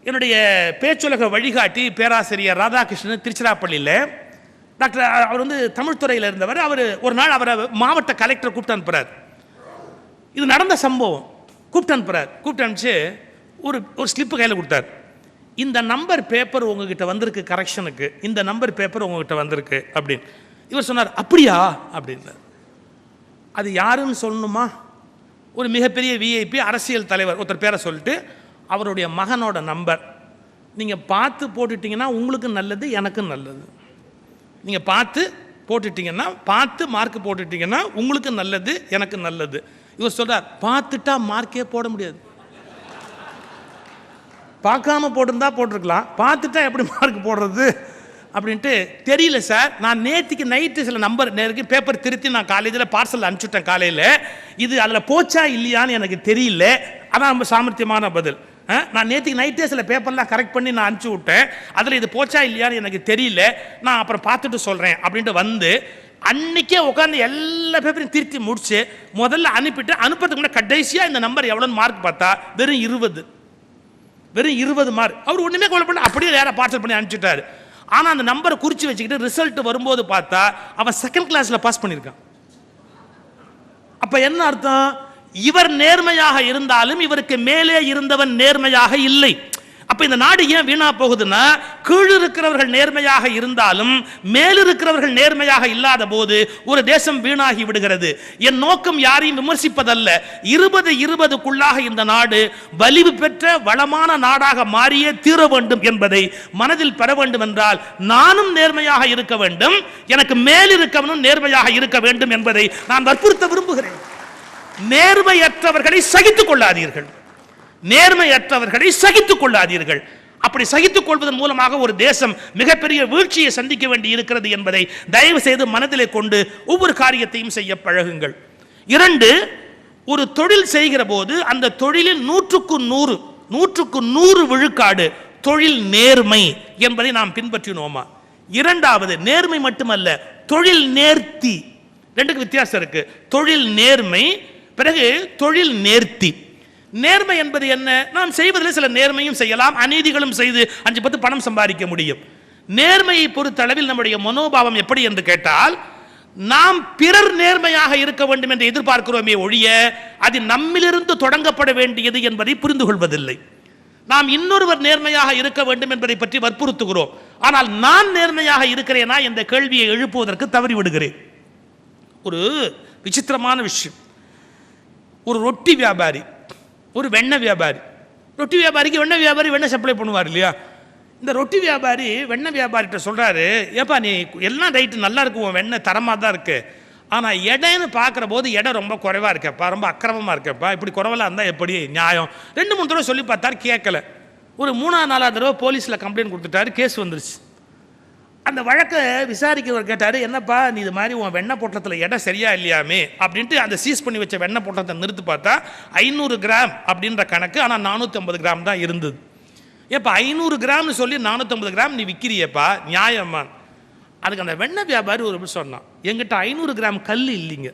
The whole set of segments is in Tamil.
என்னுடைய பேச்சுலக வழிகாட்டி பேராசிரியர் ராதாகிருஷ்ணன் திருச்சிராப்பள்ளியில் டாக்டர் அவர் வந்து தமிழ் துறையில் இருந்தவர். அவர் ஒரு நாள் அவரை மாவட்ட கலெக்டர் கூப்பிட்டு அனுப்புகிறார். இது நடந்த சம்பவம். கூப்பிட்டு அனுப்பிச்சு ஒரு ஸ்லிப்பு கையில் கொடுத்தார். இந்த நம்பர் பேப்பர் உங்ககிட்ட வந்திருக்கு கரெக்ஷனுக்கு, இந்த நம்பர் பேப்பர் உங்ககிட்ட வந்திருக்கு அப்படின்னு. இவர் சொன்னார், அப்படியா அப்படின்னார். அது யாருன்னு சொல்லணுமா? ஒரு மிகப்பெரிய விஐபி அரசியல் தலைவர் ஒருத்தர் பேரை சொல்லிட்டு அவருடைய மகனோட நம்பர். நீங்கள் பார்த்து போட்டுட்டிங்கன்னா உங்களுக்கு நல்லது, எனக்கும் நல்லது. நீங்கள் பார்த்து போட்டுட்டிங்கன்னா, பார்த்து மார்க் போட்டுட்டிங்கன்னா உங்களுக்கு நல்லது, எனக்கு நல்லது. இவர் சொல்கிறார், பார்த்துட்டா மார்க்கே போட முடியாது. பார்க்காம போட்டிருந்தா போட்டிருக்கலாம், பார்த்துட்டா எப்படி மார்க் போடுறது அப்படின்ட்டு. தெரியல சார், நான் நேற்றுக்கு நைட்டு சில நம்பர் நேருக்கு பேப்பர் திருத்தி நான் காலேஜில் பார்சல் அனுப்பிச்சுட்டேன் காலையில். இது அதில் போச்சா இல்லையான்னு எனக்கு தெரியல. அதான் ரொம்ப சாமர்த்தியமான பதில். நான் நேற்றுக்கு நைட்டே சில பேப்பர்லாம் கரெக்ட் பண்ணி நான் அனுப்பிச்சி விட்டேன், அதில் இது போச்சா இல்லையான்னு எனக்கு தெரியல, நான் அப்புறம் பார்த்துட்டு சொல்கிறேன் அப்படின்ட்டு வந்து அன்றைக்கே உட்காந்து எல்லா பேப்பரையும் திருத்தி முடிச்சு முதல்ல அனுப்பிட்டு அனுப்புறதுக்கு முன்னாடி கடைசியாக இந்த நம்பர் எவ்வளோன்னு மார்க் பார்த்தா வெறும் 20 மார்க். அவர் ஒன்றுமே கொலை பண்ணி அப்படியே வேற பார்சல் பண்ணி அனுப்பிச்சிட்டாரு. ஆனால் அந்த நம்பரை குறித்து வச்சுக்கிட்டு ரிசல்ட் வரும்போது பார்த்தா அவன் செகண்ட் கிளாஸில் பாஸ் பண்ணியிருக்கான். அப்போ என்ன அர்த்தம்? இவர் நேர்மையாக இருந்தாலும் இவருக்கு மேலே இருந்தவன் நேர்மையாக இல்லை. அப்ப இந்த நாடு ஏன் வீணா போகுதுன்னா, கீழ் இருக்கிறவர்கள் நேர்மையாக இருந்தாலும் மேலிருக்கிறவர்கள் நேர்மையாக இல்லாத போது ஒரு தேசம் வீணாகி விடுகிறது. என் நோக்கம் யாரையும் விமர்சிப்பதல்ல. 2020க்குள்ளாக இந்த நாடு வலிவு பெற்ற வளமான நாடாக மாறியே தீர வேண்டும் என்பதை மனதில் பெற வேண்டும் என்றால் நானும் நேர்மையாக இருக்க வேண்டும், எனக்கு மேலிருக்கவனும் நேர்மையாக இருக்க வேண்டும் என்பதை நான் வற்புறுத்த விரும்புகிறேன். நேர்மையற்றவர்களை சகித்துக் கொள்ளாதீர்கள், நேர்மையற்றவர்களை சகித்துக் கொள்ளாதீர்கள். அப்படி சகித்துக் கொள்வதன் மூலமாக ஒரு தேசம் மிகப்பெரிய வீழ்ச்சியை சந்திக்க வேண்டி இருக்கிறது என்பதை தயவு செய்து மனதிலே கொண்டு ஒவ்வொரு காரியத்தையும் செய்ய பழகுங்கள். 2, ஒரு தொழில் செய்கிற போது அந்த தொழிலில் 100க்கு 100 விழுக்காடு தொழில் நேர்மை என்பதை நாம் பின்பற்றினோமா? 2வது, நேர்மை மட்டுமல்ல, தொழில் நேர்த்தி. 2க்கு வித்தியாசம் இருக்கு. தொழில் நேர்மை, பிறகு தொழில் நேர்த்தி. நேர்மை என்பது என்ன? நாம் செய்வதில் சில நேர்மையும் செய்யலாம், அநீதிகளும் செய்து 5-10 பணம் சம்பாதிக்க முடியும். நேர்மையை பொறுத்தளவில் நம்முடைய மனோபாவம் எப்படி என்று கேட்டால், நாம் பிறர் நேர்மையாக இருக்க வேண்டும் என்று எதிர்பார்க்கிறோமே ஒழிய அது நம்மிலிருந்து தொடங்கப்பட வேண்டியது என்பதை புரிந்து கொள்வதில்லை. நாம் இன்னொருவர் நேர்மையாக இருக்க வேண்டும் என்பதை பற்றி வற்புறுத்துகிறோம். ஆனால் நான் நேர்மையாக இருக்கிறேனா என்ற கேள்வியை எழுப்புவதற்கு தவறி விடுகிறேன். ஒரு விசித்திரமான விஷயம். ஒரு ரொட்டி வியாபாரி, ஒரு வெண்ணெய் வியாபாரி. ரொட்டி வியாபாரிக்கு வெண்ணெய் வியாபாரி வெண்ணெய் சப்ளை பண்ணுவார் இல்லையா? இந்த ரொட்டி வியாபாரி வெண்ணெய் வியாபாரிகிட்ட சொல்கிறாரு, ஏப்பா நீ எல்லாம் ரைட்டு நல்லா இருக்கு, உன் வெண்ணெய் தரமாக தான் இருக்கு, ஆனால் எடைன்னு பார்க்குற போது எடை ரொம்ப குறைவாக இருக்கேப்பா, ரொம்ப அக்கிரமமாக இருக்கேப்பா, இப்படி குறைவெல்லாம் இருந்தால் எப்படி நியாயம்? 2-3 தடவை சொல்லி பார்த்தாரு, கேட்கல. ஒரு 3-4 தடவை போலீஸில் கம்ப்ளைண்ட் கொடுத்துட்டாரு, கேஸ் வந்துருச்சு. அந்த வழக்கை விசாரிக்கிறவர் கேட்டார், என்னப்பா நீ இது மாதிரி உன் வெண்ணெய் பொட்டலத்தில் எடை சரியா இல்லையாமே அப்படின்ட்டு அந்த சீஸ் பண்ணி வச்ச வெண்ணெய் பொட்டலத்தை நிறுத்து பார்த்தா 500 கிராம் அப்படின்ற கணக்கு, ஆனால் 450 கிராம் தான் இருந்தது. ஏப்பா 500 கிராம்னு சொல்லி 450 கிராம் நீ விற்கிறியப்பா, நியாயமா? அதுக்கு அந்த வெண்ணெய் வியாபாரி ஒரு சொன்னான், எங்கிட்ட 500 கிராம் கல் இல்லைங்க.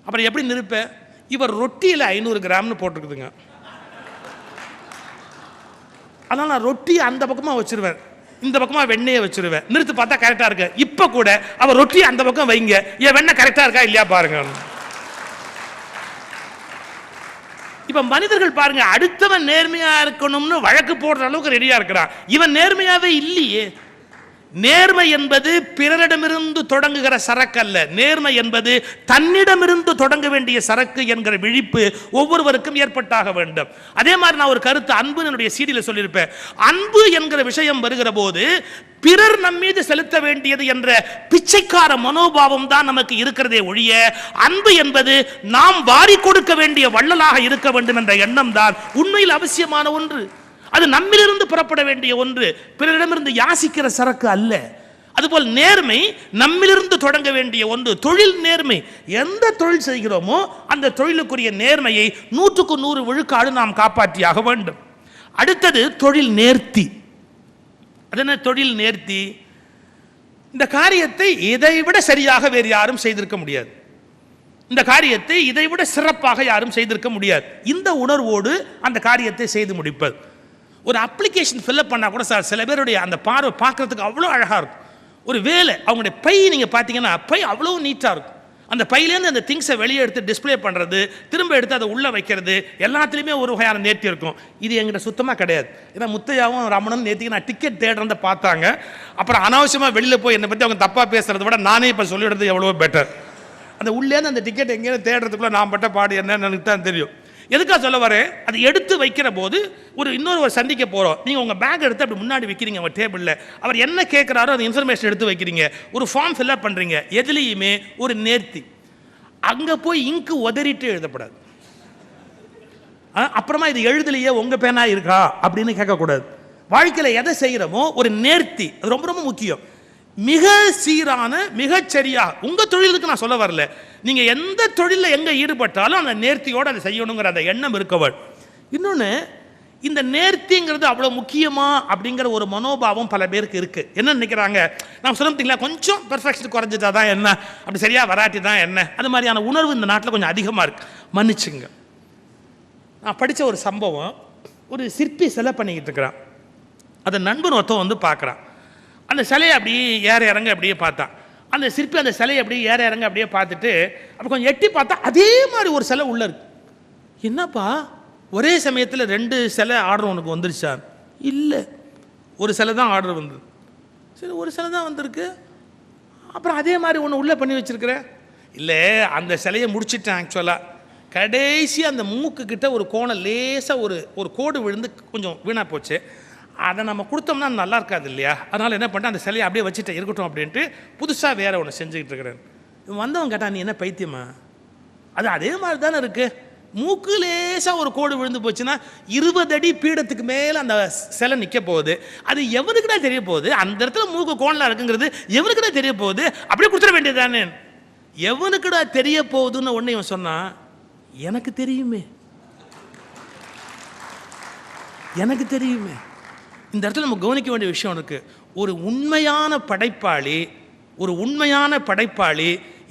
அப்புறம் எப்படி நிறுப்ப? இவர் ரொட்டியில் 500 கிராம்னு போட்டுருக்குதுங்க, அதனால் நான் ரொட்டியை அந்த பக்கமாக வச்சிருவேன், இந்த பக்கமா வெண்ணெயை வச்சிருவேன், நிறுத்து பார்த்தா கரெக்டா இருக்கு. இப்ப கூட அவர் ரொட்டி அந்த பக்கம் வைங்க, என் வெண்ணெய் கரெக்டா இருக்கா இல்லையா பாருங்க. இப்ப மனிதர்கள் பாருங்க, அடுத்தவன் நேர்மையா இருக்கணும்னு வழக்கு போடுற அளவுக்கு ரெடியா இருக்கிறான், இவன் நேர்மையாவே இல்லையே. நேர்மை என்பது பிறரிடமிருந்து தொடங்குகிற சரக்கு அல்ல, நேர்மை என்பது தன்னிடமிருந்து தொடங்க வேண்டிய சரக்கு என்கிற விழிப்பு ஒவ்வொருவருக்கும் ஏற்பட்டாக வேண்டும். அதே மாதிரி நான் ஒரு கருத்து அன்பு என்னுடைய சீடியில் சொல்லியிருப்பேன். அன்பு என்கிற விஷயம் வருகிற போது பிறர் நம் மீது செலுத்த வேண்டியது என்ற பிச்சைக்கார மனோபாவம் தான் நமக்கு இருக்கிறதே ஒழிய, அன்பு என்பது நாம் வாரி கொடுக்க வேண்டிய வள்ளலாக இருக்க வேண்டும் என்ற எண்ணம் தான் உண்மையில் அவசியமான ஒன்று. அது நம்மிலிருந்து புறப்பட வேண்டிய ஒன்று, பிறரிடமிருந்து யாசிக்கிற சரக்கு அல்ல. அதுபோல் நேர்மை நம்மிலிருந்து தொடங்க வேண்டிய ஒன்று. தொழில் நேர்மை, எந்த தொழில் செய்கிறோமோ அந்த தொழிலுக்குரிய நேர்மையை 100க்கு 100 விழுக்காடு நாம் காப்பாற்றியாக வேண்டும். அடுத்தது தொழில் நேர்த்தி. அது என்ன தொழில் நேர்த்தி? இந்த காரியத்தை இதைவிட சரியாக வேறு யாரும் செய்திருக்க முடியாது, இந்த காரியத்தை இதைவிட சிறப்பாக யாரும் செய்திருக்க முடியாது. இந்த உணர்வோடு அந்த காரியத்தை செய்து முடிப்பது. ஒரு அப்ளிகேஷன் ஃபில்அப் பண்ணால் கூட சார் சில பேருடைய அந்த பார்வை பார்க்குறதுக்கு அவ்வளோ அழகாக இருக்கும். ஒரு வேலை அவங்களுடைய பை நீங்கள் பார்த்தீங்கன்னா பை அவ்வளோ நீட்டாக இருக்கும். அந்த பையிலேருந்து அந்த திங்ஸை வெளியே எடுத்து டிஸ்பிளே பண்ணுறது, திரும்ப எடுத்து அதை உள்ளே வைக்கிறது, எல்லாத்துலேயுமே ஒரு வகையான நேர்த்தி இருக்கும். இது எங்கிட்ட சுத்தமாக கிடையாது. ஏன்னா முத்தையாவும் ரமணன் நேற்றுக்கு நான் டிக்கெட் தேடுறத பார்த்தாங்க. அப்புறம் அனாவசியமாக வெளியில் போய் என்னை பற்றி அவங்க தப்பாக பேசுகிறத விட நானே இப்போ சொல்லிவிடுறது எவ்வளோ பெட்டர். அந்த உள்ளேருந்து அந்த டிக்கெட் எங்கேயும் தேடுறதுக்குள்ளே நான் பட்ட பாடு என்னன்னு எனக்கு தான் தெரியும். எதுக்காக சொல்ல வரேன், அது எடுத்து வைக்கிற போது இன்னொரு சந்திக்க போகிறோம். நீங்கள் உங்கள் பேக் எடுத்து அப்படி முன்னாடி வைக்கிறீங்க உங்கள் டேபிளில். அவர் என்ன கேட்குறாரோ அந்த இன்ஃபர்மேஷன் எடுத்து வைக்கிறீங்க. ஒரு ஃபார்ம் ஃபில்அப் பண்ணுறீங்க. எதுலேயுமே ஒரு நேர்த்தி. அங்கே போய் இங்கு உதறிட்டு எழுதப்படாது. அப்புறமா இது எழுதலையே உங்கள் பேனா இருக்கா அப்படின்னு கேட்கக்கூடாது. வாழ்க்கையில் எதை செய்கிறோமோ ஒரு நேர்த்தி, அது ரொம்ப ரொம்ப முக்கியம். மிக சீரான மிகச்சரியா உங்கள் தொழிலுக்கு நான் சொல்ல வரல, நீங்கள் எந்த தொழிலில் எங்கே ஈடுபட்டாலும் அந்த நேர்த்தியோடு அதை செய்யணுங்கிற அந்த எண்ணம் இருக்கவள். இன்னொன்று, இந்த நேர்த்திங்கிறது அவ்வளோ முக்கியமா அப்படிங்கிற ஒரு மனோபாவம் பல பேருக்கு இருக்குது. என்ன நினைக்கிறாங்க, நான் சொல்ல கொஞ்சம் பெர்ஃபெக்ஷன் குறைஞ்சிட்டா தான் என்ன, அப்படி சரியாக வராட்டி தான் என்ன, அது மாதிரியான உணர்வு இந்த நாட்டில் கொஞ்சம் அதிகமாக இருக்குது. மன்னிச்சுங்க. நான் படித்த ஒரு சம்பவம், ஒரு சிற்பி சிலை பண்ணிக்கிட்டு இருக்கிறான். அதை நண்பன் ஒருத்தன் வந்து பார்க்குறான். அந்த சிலையை அப்படியே ஏற இறங்க அப்படியே பார்த்தான். அந்த சிற்பி அந்த சிலையை அப்படியே ஏற இறங்க அப்படியே பார்த்துட்டு அப்போ கொஞ்சம் எட்டி பார்த்தா அதே மாதிரி ஒரு சிலை உள்ள இருக்கு. என்னப்பா ஒரே சமயத்தில் 2 சிலை ஆர்டர் உனக்கு வந்துருச்சா? இல்லை, ஒரு சிலை தான் ஆர்டர் வந்தது. சரி, ஒரு சிலை தான் வந்திருக்கு, அப்புறம் அதே மாதிரி ஒன்று உள்ளே பண்ணி வச்சுருக்கிறேன். இல்லை, அந்த சிலையை முடிச்சிட்டேன். ஆக்சுவலாக கடைசி அந்த மூக்கு கிட்ட ஒரு கோணம் லேசாக ஒரு கோடு விழுந்து கொஞ்சம் வீணாக போச்சு. அதை நம்ம கொடுத்தோம்னா நல்லா இருக்காது இல்லையா? அதனால் என்ன பண்ணிட்டேன், அந்த சிலையை அப்படியே வச்சுட்டேன், இருக்கட்டும் அப்படின்ட்டு புதுசாக வேறு ஒன்று செஞ்சுக்கிட்டு இருக்கிறேன். வந்தவன் கேட்டான், நீ என்ன பைத்தியமா? அது அதே மாதிரி தானே இருக்குது. மூக்கு லேசாக ஒரு கோடு விழுந்து போச்சுன்னா 20 அடி பீடத்துக்கு மேலே அந்த சிலை நிற்க போகுது. அது எவனுக்குடா தெரிய போகுது? அந்த இடத்துல மூக்கு கோணலாக இருக்குங்கிறது எவனுக்குடா தெரிய போகுது? அப்படியே கொடுத்துட வேண்டியது தானே. எவனுக்குடா தெரிய போகுதுன்னு ஒன்று இவன் சொன்னான், எனக்கு தெரியுமே, எனக்கு தெரியுமே. இந்த இடத்துல நம்ம கவனிக்க வேண்டிய விஷயம் இருக்குது. ஒரு உண்மையான படைப்பாளி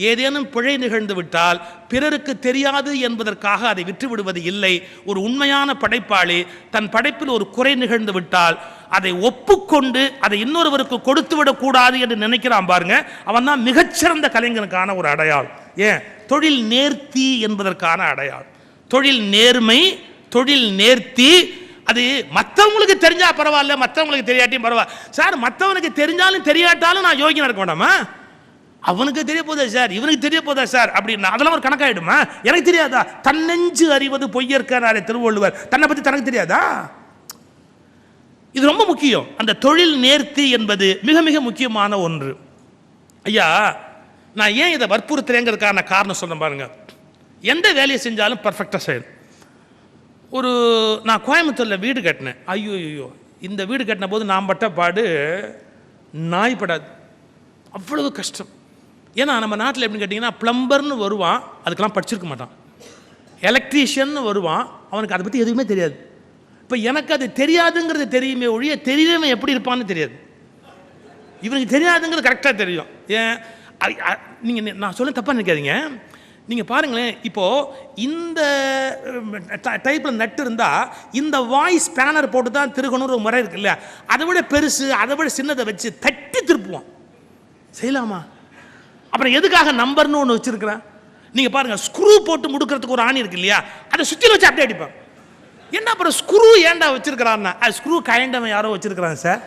ஏதேனும் பிழை நிகழ்ந்து விட்டால் பிறருக்கு தெரியாது என்பதற்காக அதை விட்டு விடுவது இல்லை. ஒரு உண்மையான படைப்பாளி தன் படைப்பில் ஒரு குறை நிகழ்ந்து விட்டால் அதை ஒப்புக்கொண்டு அதை இன்னொருவருக்கு கொடுத்து விடக்கூடாது என்று நினைக்கிறான் பாருங்க, அவன் தான் மிகச்சிறந்த கலைஞனுக்கான ஒரு அடையாளம். ஏன்? தொழில் நேர்த்தி என்பதற்கான அடையாளம். தொழில் நேர்மை, தொழில் நேர்த்தி. அது மற்றவங்களுக்கு தெரிஞ்சா பரவாயில்ல, மற்றவங்களுக்கு தெரியாட்டியும் பரவாயில்ல. சார், மற்றவனுக்கு தெரிஞ்சாலும் தெரியாட்டாலும் நான் யோகினா இருக்க வேண்டாமா? அவனுக்கு தெரிய போதா சார், இவனுக்கு தெரிய போதா சார் அப்படின்னா அதெல்லாம் ஒரு கணக்காயிடுமா? எனக்கு தெரியாதா? தன்னெஞ்சு அறிவது பொய்யற்காரே திருவள்ளுவர். தன்னை பற்றி தனக்கு தெரியாதா? இது ரொம்ப முக்கியம். அந்த தொழில் நேர்த்தி என்பது மிக மிக முக்கியமான ஒன்று. ஐயா, நான் ஏன் இதை வற்புறுத்துறேங்கிறதுக்கான காரணம் சொல்ல பாருங்க. எந்த வேலையை செஞ்சாலும் பர்ஃபெக்டாக செய்யணும். நான் கோயம்புத்தூரில் வீடு கட்டினேன். ஐயோ, இந்த வீடு கட்டின போது நான் பட்ட பாடு நாய்படாது, அவ்வளவு கஷ்டம். ஏன்னா நம்ம நாட்டில் எப்படின்னு கேட்டிங்கன்னா, ப்ளம்பர்னு வருவான், அதுக்கெல்லாம் படிச்சிருக்க மாட்டான். எலக்ட்ரீஷியன் வருவான், அவனுக்கு அதை பற்றி எதுவுமே தெரியாது. இப்போ எனக்கு அது தெரியாதுங்கிறது தெரியுமே ஒழிய தெரியவன் எப்படி இருப்பான்னு தெரியாது. இவனுக்கு தெரியாதுங்கிறது கரெக்டாக தெரியும். ஏன்? நீங்கள் நான் சொல்ல தப்பாக நினைக்காதீங்க. நீங்கள் பாருங்களேன், இப்போது இந்த டைப்பில் நட்டு இருந்தால் இந்த வாய்ஸ் ஸ்பேனர் போட்டு தான் திருகணும்னு ஒரு முறை இருக்கு இல்லையா? அதை விட பெருசு, அதை விட சின்னதை வச்சு தட்டி திருப்புவான். செய்யலாமா? அப்புறம் எதுக்காக நம்பர்னு ஒன்று வச்சுருக்கிறேன். நீங்கள் பாருங்கள், ஸ்க்ரூ போட்டு முடுக்கிறதுக்கு ஒரு ஆணி இருக்கு இல்லையா, அதை சுற்றி வச்சு அப்படியே அடிப்பான். என்ன அப்புறம் ஸ்க்ரூ ஏன்டா வச்சுருக்கிறான்னா, அது ஸ்க்ரூ கயண்டவன் யாரோ வச்சுருக்கிறான் சார்,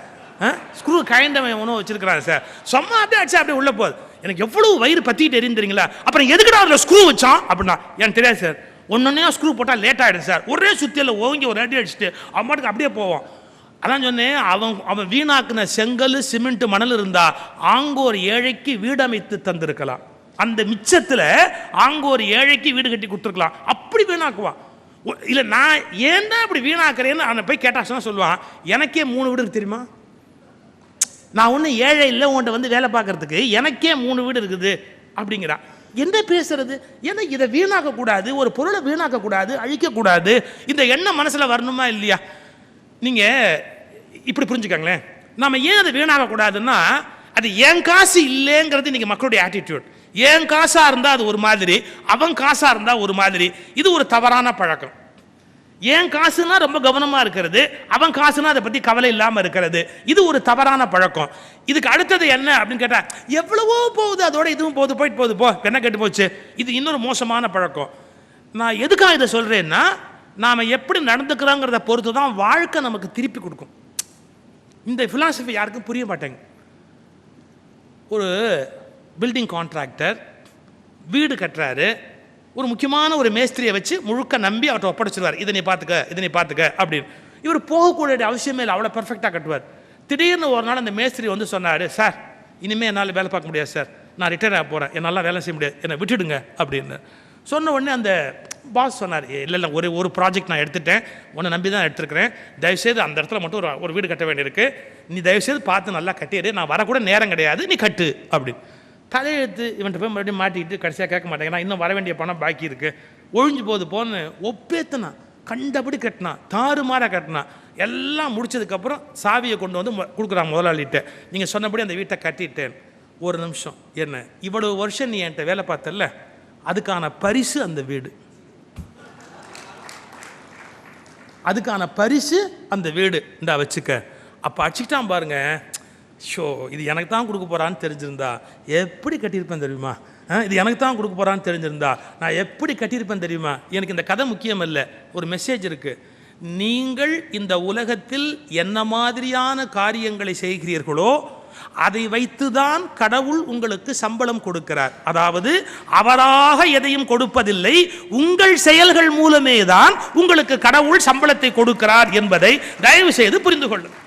ஸ்க்ரூ கயண்டவன் ஒன்றும் வச்சுருக்கிறான் சார், சும்மா அப்படியே அடிச்சு அப்படியே உள்ளே போகுது. எனக்கு எவ்வளவு வயிறு பற்றிட்டு எரிந்துறீங்களா? அப்புறம் எதுக்குடா அதில் ஸ்க்ரூ வச்சான் அப்படின்னா, எனக்கு தெரியாது சார், ஒன்னொன்னே ஸ்க்ரூ போட்டால் லேட் ஆகிடும் சார், ஒரே சுற்றியில் ஓங்கி ஒரு அடி அடிச்சுட்டு அவன் பாட்டுக்கு அப்படியே போவான். அதான் சொன்னேன், அவன் வீணாக்குன செங்கல் சிமெண்ட் மணல் இருந்தால் ஆங்கோர் ஏழைக்கு வீடமைத்து தந்திருக்கலாம். அந்த மிச்சத்தில் ஆங்கோர் ஏழைக்கு வீடு கட்டி கொடுத்துருக்கலாம். அப்படி வீணாக்குவான். இல்லை, நான் ஏன் தான் அப்படி வீணாக்குறேன்னு அவனை போய் கேட்டாச்சுன்னா சொல்லுவான், எனக்கே 3 வீடு இருக்கு தெரியுமா, நான் ஒன்றும் ஏழை இல்லை உன்ட்ட வந்து வேலை பார்க்கறதுக்கு, எனக்கே 3 வீடு இருக்குது அப்படிங்கிறான். என்ன பேசுறது? ஏன்னா இதை வீணாக்கக்கூடாது, ஒரு பொருளை வீணாக்கக்கூடாது, அழிக்கக்கூடாது. இந்த எண்ணம் மனசில் வரணுமா இல்லையா? நீங்கள் இப்படி புரிஞ்சுக்கங்களேன், நம்ம ஏன் அதை வீணாகக்கூடாதுன்னா, அது என் காசு இல்லைங்கிறது இன்றைக்கி மக்களுடைய ஆட்டிடியூட். என் காசாக இருந்தால் அது ஒரு மாதிரி, அவன் காசாக இருந்தால் ஒரு மாதிரி. இது ஒரு தவறான பழக்கம். ஏன் காசுனா ரொம்ப கவனமா இருக்கிறது, அவன் காசுனா அதை பத்தி கவலை இல்லாம இருக்கிறது. இது ஒரு தவறான பழக்கம். இதுக்கு அடுத்தது என்ன அப்படின்னு கேட்டா, எவ்வளவோ போகுது, அதோட இதுவும் போயிட்டு போ, என்ன கெட்டு போச்சு. இது இன்னொரு மோசமான பழக்கம். நான் எதுக்காக இதை சொல்றேன்னா, நாம எப்படி நடந்துக்கிறோங்கிறத பொறுத்து தான் வாழ்க்கை நமக்கு திருப்பி கொடுக்கும். இந்த பிலாசபி யாருக்கும் புரிய மாட்டேங்க. ஒரு பில்டிங் கான்ட்ராக்டர் வீடு கட்டுறாரு, ஒரு முக்கியமான ஒரு மேஸ்திரியை வச்சு முழுக்க நம்பி அவர்கிட்ட ஒப்படைச்சிருவார். இதை நீ பார்த்துக்க அப்படின்னு. இவர் போகக்கூடிய அவசியமே இல்லை, அவ்வளோ பர்ஃபெக்டாக கட்டுவார். திடீர்னு ஒரு நாள் அந்த மேஸ்திரி வந்து சொன்னார், சார் இனிமேல் என்னால் வேலை பார்க்க முடியாது சார், நான் ரிட்டையர் ஆக போகிறேன், என்னால் வேலை செய்ய முடியாது, என்னை விட்டுடுங்க அப்படின்னு சொன்ன உடனே அந்த பாஸ் சொன்னார், இல்லை ஒரு ப்ராஜெக்ட் நான் எடுத்துட்டேன், உன்னை நம்பி தான் எடுத்துருக்கிறேன், தயவுசெய்து அந்த இடத்துல மட்டும் ஒரு வீடு கட்ட வேண்டியிருக்கு, நீ தயவுசெய்து பார்த்து நல்லா கட்டிடு, நான் வரக்கூட நேரம் கிடையாது, நீ கட்டு அப்படின்னு. தலையெழுத்து இவன்ட்டு போய் மறுபடியும் மாட்டிக்கிட்டு கடைசியாக கேட்க மாட்டேங்கிறான், இன்னும் வர வேண்டிய பணம் பாக்கி இருக்குது, ஒழிஞ்சு போன்னு ஒப்பேத்தனா, கண்டபடி கட்டினான், தாறுமாறாக கட்டினான். எல்லாம் முடிச்சதுக்கப்புறம் சாவியை கொண்டு வந்து கொடுக்குறான் முதலாளிகிட்ட, நீங்கள் சொன்னபடி அந்த வீட்டை கட்டிட்டேன். ஒரு நிமிஷம், என்ன இவ்வளவு வருஷம் நீ என்கிட்ட வேலை பார்த்தல, அதுக்கான பரிசு அந்த வீடு, அதுக்கான பரிசு அந்த வீடு இந்தா வச்சுக்க. அப்போ அடிச்சுக்கிட்டான் பாருங்க. ஷோ, இது எனக்கு தான் கொடுக்க போகிறான்னு தெரிஞ்சிருந்தா எப்படி கட்டியிருப்பேன் தெரியுமா, இது எனக்கு தான் கொடுக்க போகிறான்னு தெரிஞ்சிருந்தா நான் எப்படி கட்டியிருப்பேன் தெரியுமா. எனக்கு இந்த கதை முக்கியம் இல்லை, ஒரு மெசேஜ் இருக்குது. நீங்கள் இந்த உலகத்தில் என்ன மாதிரியான காரியங்களை செய்கிறீர்களோ அதை வைத்துதான் கடவுள் உங்களுக்கு சம்பளம் கொடுக்கிறார். அதாவது அவராக எதையும் கொடுப்பதில்லை, உங்கள் செயல்கள் மூலமே தான் உங்களுக்கு கடவுள் சம்பளத்தை கொடுக்கிறார் என்பதை தயவு செய்து புரிந்து கொள்ளுங்கள்.